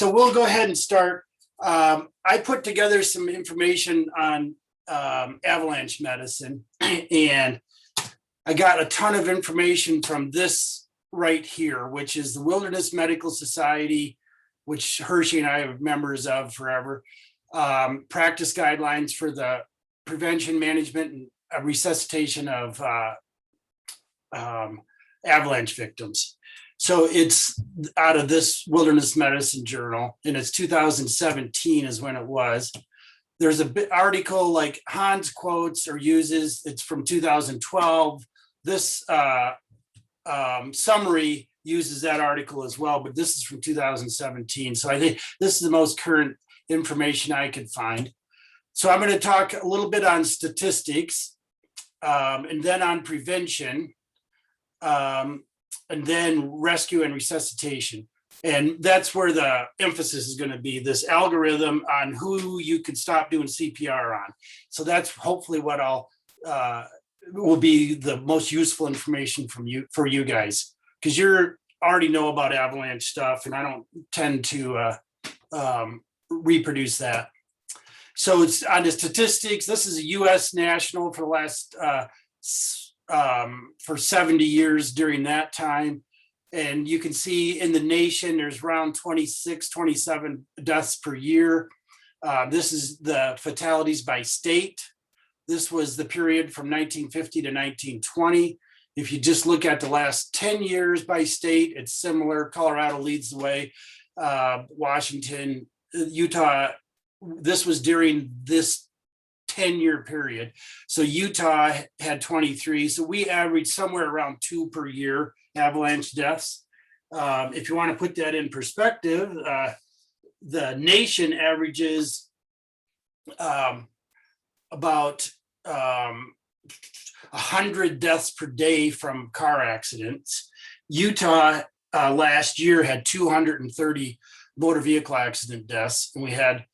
So we'll go ahead and start. I put together some information on avalanche medicine, and I got a ton of information from this right here, which is the Wilderness Medical Society, which Hershey and I are members of forever. Practice guidelines for the prevention, management, and resuscitation of avalanche victims. So it's out of this Wilderness Medicine Journal, and it's 2017 is when it was. There's a bit article like Hans quotes or uses, it's from 2012. This summary uses that article as well, but this is from 2017. So I think this is the most current information I could find. So I'm going to talk a little bit on statistics, and then on prevention, and then rescue and resuscitation. And that's where the emphasis is going to be, this algorithm on who you can stop doing CPR on. So that's hopefully what will be the most useful information for you guys, because you already know about avalanche stuff, and I don't tend to reproduce that. So it's on the statistics. This is a US national for the last for 70 years during that time. And you can see in the nation, there's around 26, 27 deaths per year. This is the fatalities by state. This was the period from 1950 to 1920. If you just look at the last 10 years by state, it's similar. Colorado leads the way. Washington, Utah, this was during this 10-year period. So Utah had 23. So we averaged somewhere around 2 per year avalanche deaths. If you want to put that in perspective, the nation averages about 100 deaths per day from car accidents. Utah last year had 230 motor vehicle accident deaths, and we had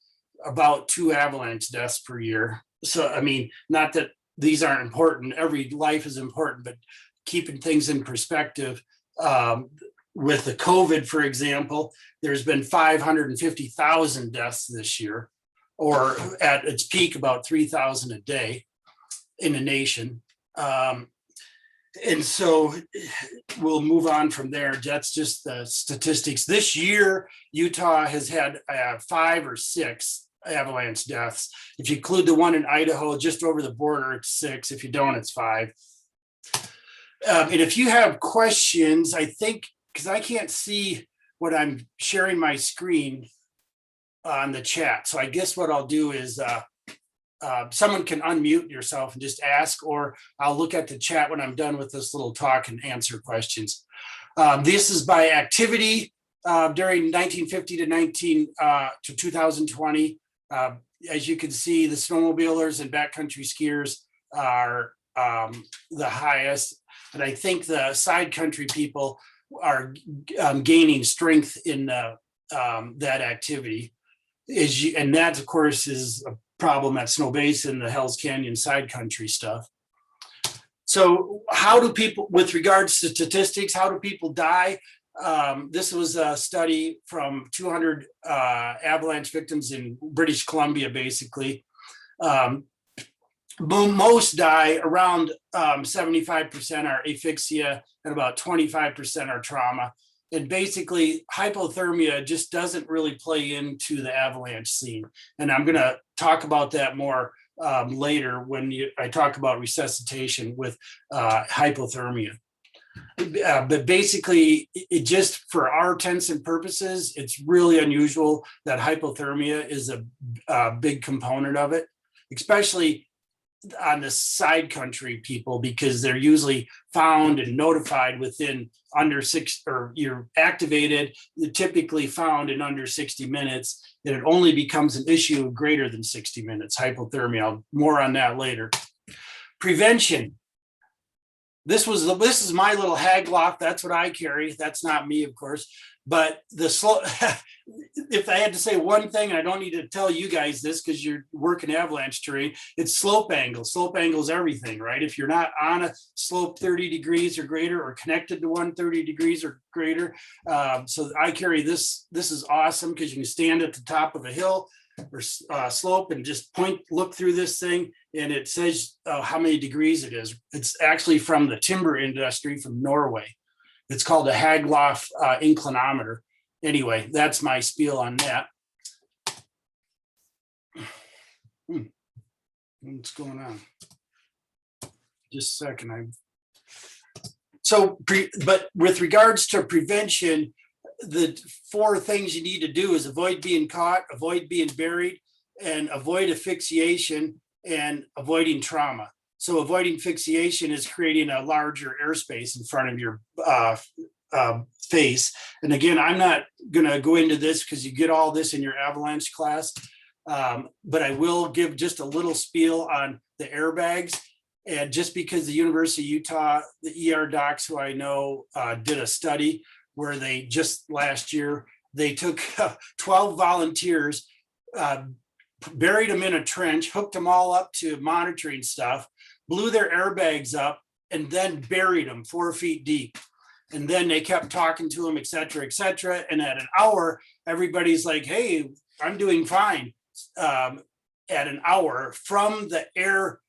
about 2 avalanche deaths per year. So, I mean, not that these aren't important, every life is important, but keeping things in perspective, with the COVID, for example, there's been 550,000 deaths this year, or at its peak, about 3,000 a day in the nation. And so we'll move on from there. That's just the statistics. This year, Utah has had 5 or 6 avalanche deaths. If you include the one in Idaho, just over the border, it's 6. If you don't, it's 5. And if you have questions, I think, because I can't see what I'm sharing my screen on the chat. So I guess what I'll do is someone can unmute yourself and just ask, or I'll look at the chat when I'm done with this little talk and answer questions. This is by activity during 1950 to 2020. As you can see, the snowmobilers and backcountry skiers are the highest. And I think the side country people are gaining strength in that activity. And that, of course, is a problem at Snow Basin, the Hells Canyon side country stuff. So how do people, with regards to statistics, how do people die? This was a study from 200 avalanche victims in British Columbia, basically. Most die, around 75% are asphyxia and about 25% are trauma. And basically hypothermia just doesn't really play into the avalanche scene. And I'm going to talk about that more later when I talk about resuscitation with hypothermia. But basically, it just, for our intents and purposes, it's really unusual that hypothermia is a big component of it, especially on the side country people, because they're usually found and notified within under 6, or you're activated, you're typically found in under 60 minutes, and it only becomes an issue of greater than 60 minutes, hypothermia. More on that later. Prevention. This is my little Haglock. That's what I carry. That's not me, of course. But the slope, if I had to say one thing, and I don't need to tell you guys this because you're working avalanche terrain, it's slope angle. Slope angle is everything, right? If you're not on a slope 30 degrees or greater or connected to 130 degrees or greater. So I carry this. This is awesome because you can stand at the top of a hill or slope and just look through this thing, and it says how many degrees it is. It's actually from the timber industry from Norway. It's called a Hagelhoff inclinometer. Anyway, that's my spiel on that. What's going on? Just a second. But with regards to prevention, the 4 things you need to do is avoid being caught, avoid being buried, and avoid asphyxiation and avoiding trauma. So avoiding asphyxiation is creating a larger airspace in front of your face. And again, I'm not going to go into this because you get all this in your avalanche class, but I will give just a little spiel on the airbags. And just because the University of Utah, the ER docs who I know did a study where they just last year, they took 12 volunteers, buried them in a trench, hooked them all up to monitoring stuff, blew their airbags up, and then buried them 4 feet deep. And then they kept talking to them, et cetera, et cetera. And at an hour, everybody's like, hey, I'm doing fine. At an hour from the air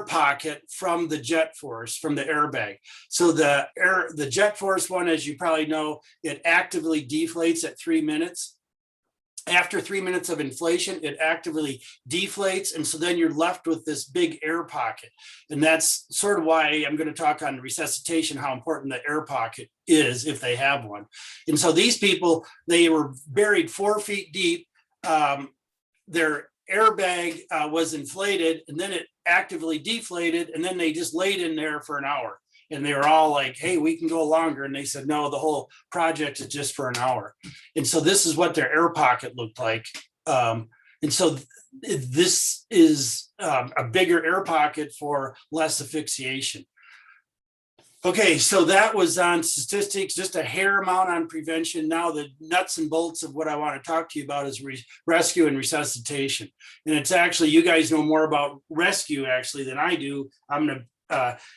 pocket, from the jet force, from the airbag. So the jet force one, as you probably know, it actively deflates at 3 minutes. After 3 minutes of inflation, it actively deflates. And so then you're left with this big air pocket. And that's sort of why I'm going to talk on resuscitation, how important the air pocket is if they have one. And so these people, they were buried 4 feet deep. Their airbag was inflated, and then it actively deflated. And then they just laid in there for an hour. And they were all like, hey, we can go longer. And they said, no, the whole project is just for an hour. And so this is what their air pocket looked like. And so this is a bigger air pocket for less asphyxiation. Okay, so that was on statistics, just a hair amount on prevention. Now the nuts and bolts of what I want to talk to you about is rescue and resuscitation. And it's actually, you guys know more about rescue actually than I do. I'm going to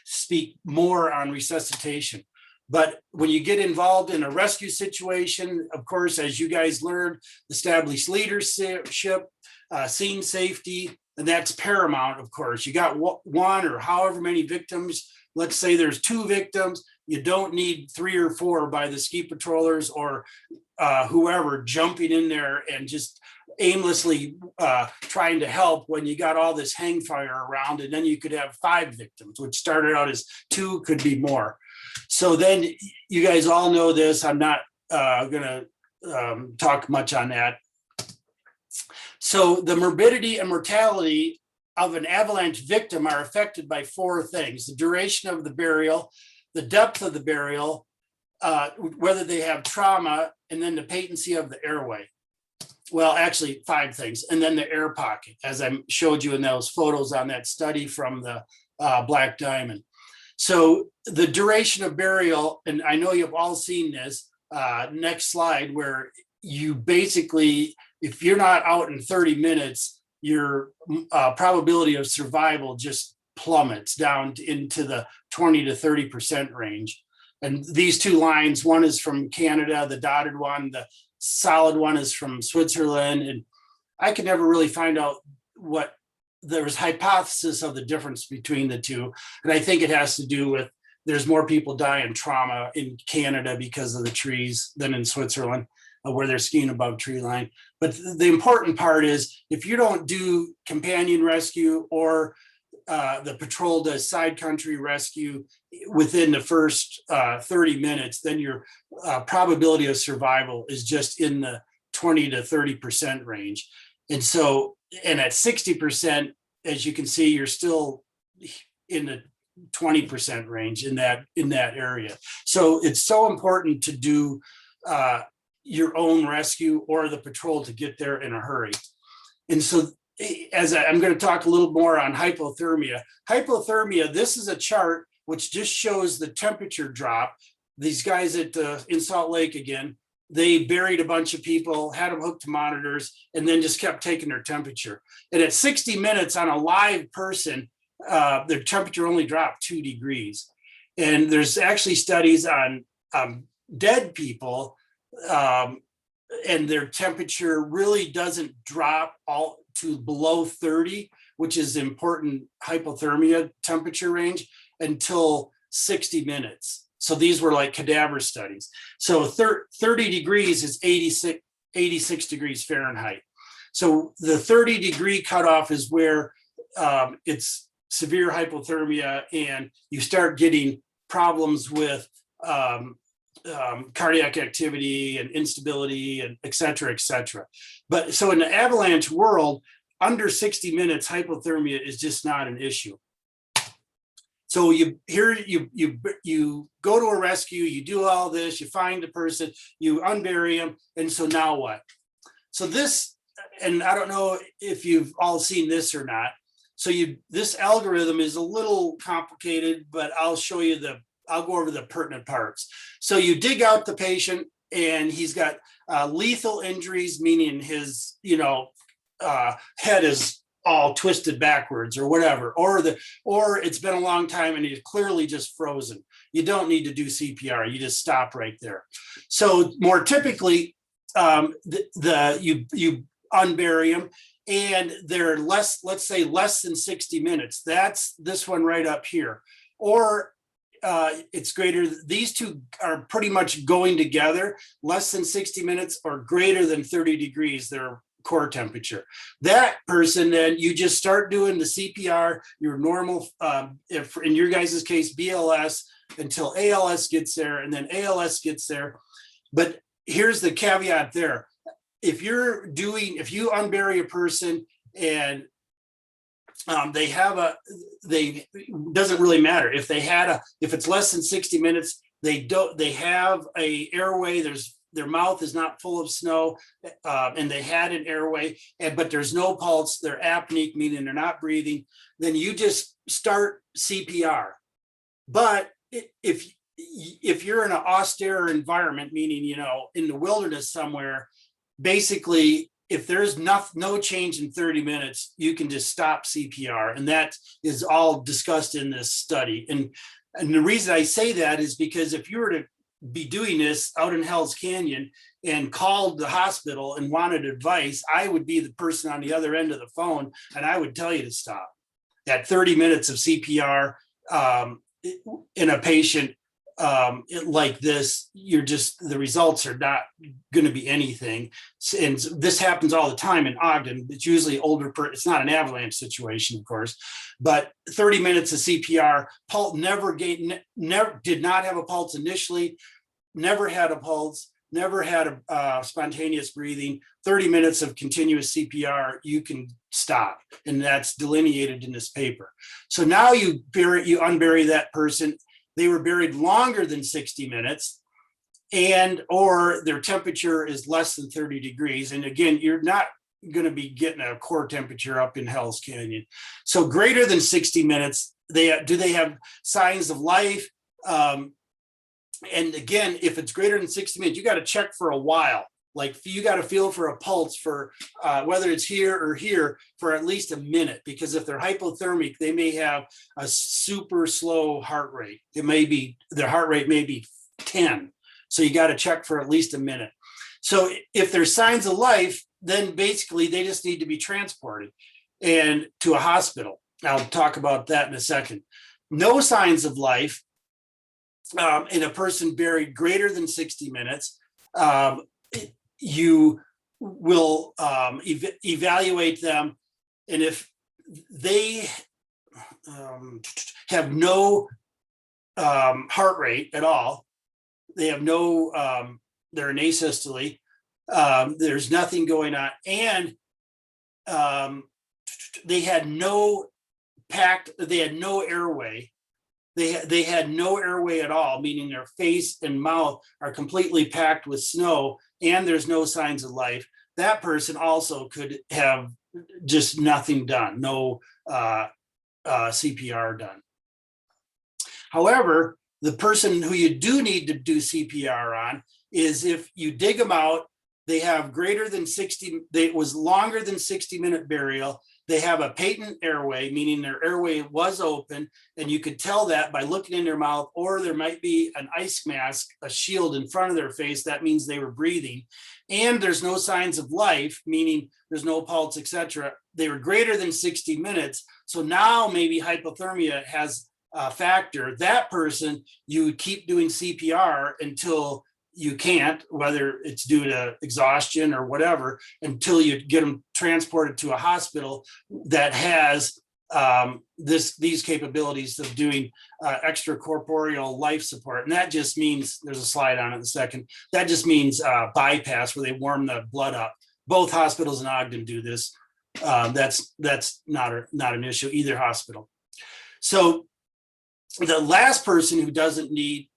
speak more on resuscitation. But when you get involved in a rescue situation, of course, as you guys learned, establish leadership, scene safety, and that's paramount, of course. You got one or however many victims. Let's say there's 2 victims. You don't need 3 or 4 by the ski patrollers or whoever jumping in there and just aimlessly trying to help when you got all this hang fire around, and then you could have 5 victims, which started out as 2, could be more. So then you guys all know this. I'm not going to talk much on that. So the morbidity and mortality of an avalanche victim are affected by 4 things: the duration of the burial, the depth of the burial, whether they have trauma, and then the patency of the airway. Well, actually 5 things. And then the air pocket, as I showed you in those photos on that study from the Black Diamond. So the duration of burial, and I know you've all seen this, next slide, where you basically, if you're not out in 30 minutes, your probability of survival just plummets down into the 20 to 30% range. And these 2 lines, one is from Canada, the dotted one, the solid one is from Switzerland. And I could never really find out what there's hypothesis of the difference between the 2. And I think it has to do with there's more people die in trauma in Canada because of the trees than in Switzerland, where they're skiing above tree line. But the important part is if you don't do companion rescue or the patrol does side country rescue within the first 30 minutes, then your probability of survival is just in the 20 to 30% range. And so, and at 60%, as you can see, you're still in the 20% range in that area. So it's so important to do your own rescue or the patrol to get there in a hurry. And so I'm going to talk a little more on hypothermia. Hypothermia, this is a chart which just shows the temperature drop these guys in Salt Lake again, they buried a bunch of people, had them hooked to monitors, and then just kept taking their temperature. And at 60 minutes on a live person, their temperature only dropped 2 degrees. And there's actually studies on dead people, and their temperature really doesn't drop all to below 30, which is important hypothermia temperature range, until 60 minutes. So these were like cadaver studies. So 30 degrees is 86 degrees Fahrenheit. So the 30 degree cutoff is where it's severe hypothermia and you start getting problems with cardiac activity and instability and et cetera, et cetera. But so in the avalanche world, under 60 minutes, hypothermia is just not an issue. So you go to a rescue, you do all this, you find the person, you unbury him, and so now what? So this, and I don't know if you've all seen this or not. So this algorithm is a little complicated, but I'll go over the pertinent parts. So you dig out the patient, and he's got lethal injuries, meaning his head is all twisted backwards or whatever, or it's been a long time and he's clearly just frozen. You don't need to do CPR. You just stop right there. So more typically, you unbury them, and they're let's say less than 60 minutes. That's this one right up here, or it's greater. These two are pretty much going together, less than 60 minutes or greater than 30 degrees. They're core temperature. That person, then you just start doing the CPR, your normal, if in your guys' case, BLS, until ALS gets there, and then ALS gets there. But here's the caveat there. If you unbury a person and doesn't really matter if it's less than 60 minutes, they have a airway, their mouth is not full of snow, and they had an airway, but there's no pulse, they're apneic, meaning they're not breathing, then you just start CPR. But if you're in an austere environment, meaning, in the wilderness somewhere, basically, if there's no change in 30 minutes, you can just stop CPR. And that is all discussed in this study. And the reason I say that is because if you were to be doing this out in Hell's Canyon and called the hospital and wanted advice, I would be the person on the other end of the phone, and I would tell you to stop. At 30 minutes of CPR in a patient like this, the results are not going to be anything. And this happens all the time in Ogden. It's usually older, it's not an avalanche situation, of course, but 30 minutes of CPR, pulse did not have a pulse initially, never had a pulse, never had a spontaneous breathing. 30 minutes of continuous CPR, you can stop. And that's delineated in this paper. So now you unbury that person. They were buried longer than 60 minutes, or their temperature is less than 30 degrees. And again, you're not going to be getting a core temperature up in Hell's Canyon. So greater than 60 minutes, do they have signs of life? And again, if it's greater than 60 minutes, you got to check for a while. Like you got to feel for a pulse for whether it's here or here for at least a minute, because if they're hypothermic, they may have a super slow heart rate. Their heart rate may be 10. So you got to check for at least a minute. So if there's signs of life, then basically they just need to be transported and to a hospital. I'll talk about that in a second. No signs of life in a person buried greater than 60 minutes, you will evaluate them, and if they have no heart rate at all, they have they're in asystole, there's nothing going on, and they had no airway. They had no airway at all, meaning their face and mouth are completely packed with snow, and there's no signs of life. That person also could have just nothing done, no CPR done. However, The person who you do need to do CPR on is if you dig them out, they have greater than 60, it was longer than 60-minute burial. They have a patent airway, meaning their airway was open, and you could tell that by looking in their mouth, or there might be an ice mask, a shield in front of their face. That means they were breathing. And there's no signs of life, meaning there's no pulse, etc. They were greater than 60 minutes. So now maybe hypothermia has a factor. That person, you would keep doing CPR until you can't, whether it's due to exhaustion or whatever, until you get them transported to a hospital that has these capabilities of doing extracorporeal life support. And that just means, there's a slide on it in a second, that just means bypass, where they warm the blood up. Both hospitals in Ogden do this. That's not an issue, either hospital. So the last person who doesn't need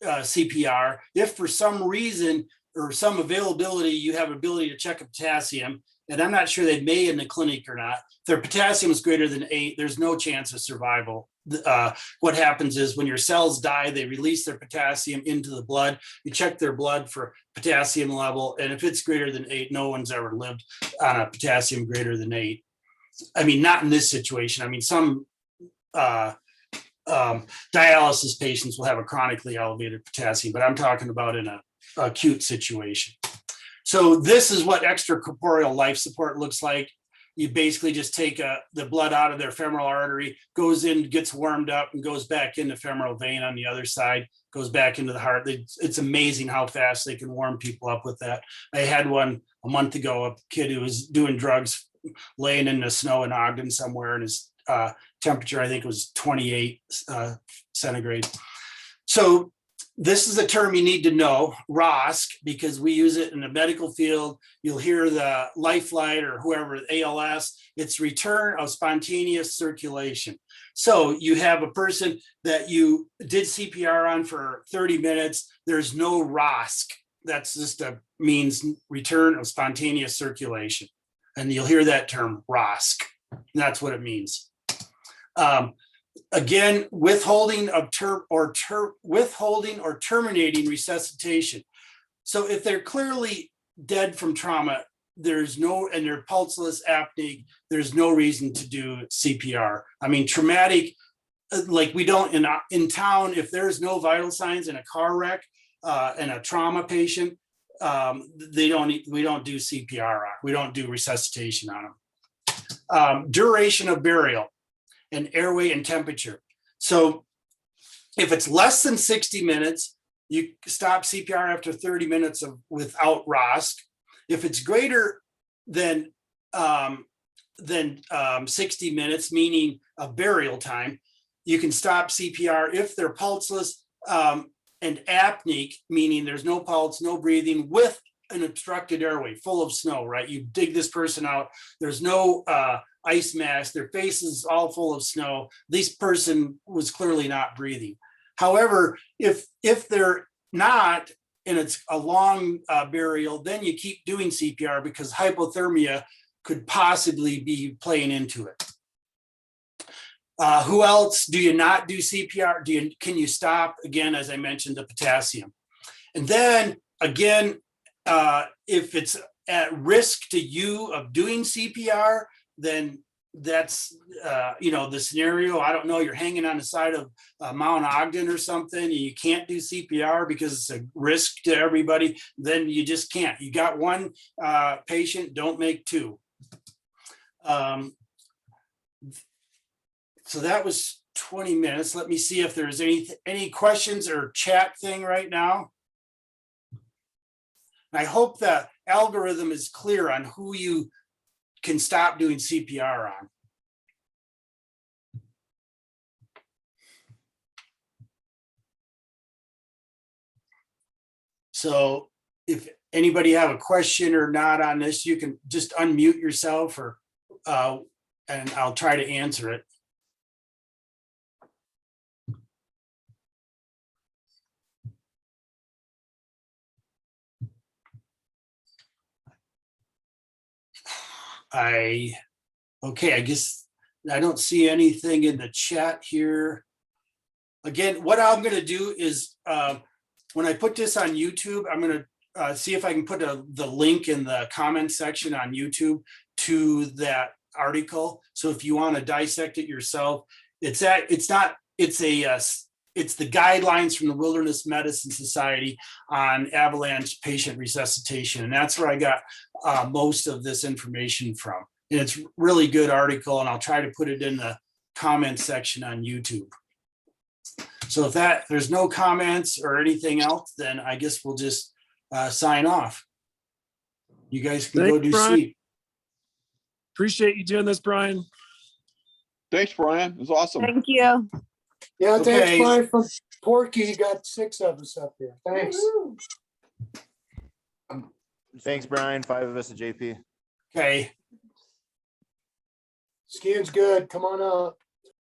CPR, if for some reason or some availability, you have ability to check a potassium, and I'm not sure they may in the clinic or not. If their potassium is greater than 8, there's no chance of survival. What happens is when your cells die, they release their potassium into the blood. You check their blood for potassium level, and if it's greater than 8, no one's ever lived on a potassium greater than 8. I mean, not in this situation. I mean, some dialysis patients will have a chronically elevated potassium, but I'm talking about in an acute situation. So this is what extracorporeal life support looks like. You basically just take the blood out of their femoral artery, goes in, gets warmed up, and goes back in the femoral vein on the other side, goes back into the heart. It's amazing how fast they can warm people up with that. I had one a month ago, a kid who was doing drugs, laying in the snow in Ogden somewhere, and his temperature, I think it was 28 centigrade. So this is a term you need to know, ROSC, because we use it in the medical field. You'll hear the Lifeline or whoever, ALS, it's return of spontaneous circulation. So you have a person that you did CPR on for 30 minutes, there's no ROSC. That's just means return of spontaneous circulation. And you'll hear that term, ROSC. That's what it means. Again, withholding or terminating resuscitation. So if they're clearly dead from trauma, there's no, and they're pulseless, apneic, there's no reason to do CPR. I mean, traumatic, like we don't in town, if there's no vital signs in a car wreck and a trauma patient, we don't do CPR on, we don't do resuscitation on them. Duration of burial and airway and temperature. So if it's less than 60 minutes, you stop CPR after 30 minutes without ROSC. If it's greater than 60 minutes, meaning a burial time, you can stop CPR if they're pulseless and apneic, meaning there's no pulse, no breathing, with an obstructed airway full of snow, right? You dig this person out, there's no ice mask, their face is all full of snow. This person was clearly not breathing. However, if they're not, and it's a long burial, then you keep doing CPR because hypothermia could possibly be playing into it. Who else do you not do CPR? Can you stop? Again, as I mentioned, the potassium. And then again, if it's at risk to you of doing CPR, then that's, the scenario. I don't know, you're hanging on the side of Mount Ogden or something, and you can't do CPR because it's a risk to everybody, then you just can't. You got one patient, don't make two. So that was 20 minutes. Let me see if there's any questions or chat thing right now. I hope the algorithm is clear on who you can stop doing CPR on. So if anybody have a question or not on this, you can just unmute yourself or and I'll try to answer it. Okay, I guess I don't see anything in the chat here. again, what I'm gonna do is, when I put this on YouTube, I'm gonna see if I can put the link in the comment section on YouTube to that article. So if you want to dissect it yourself, it's the guidelines from the Wilderness Medicine Society on avalanche patient resuscitation. And that's where I got most of this information from. And it's a really good article, and I'll try to put it in the comment section on YouTube. So if there's no comments or anything else, then I guess we'll just sign off. You guys can go do sleep. Appreciate you doing this, Brian. Thanks, Brian. It was awesome. Thank you. Yeah, Okay. thanks, Brian, from Porky. You got 6 of us up here. Thanks. Thanks, Brian. 5 of us at JP. Okay. Skiing's good. Come on up.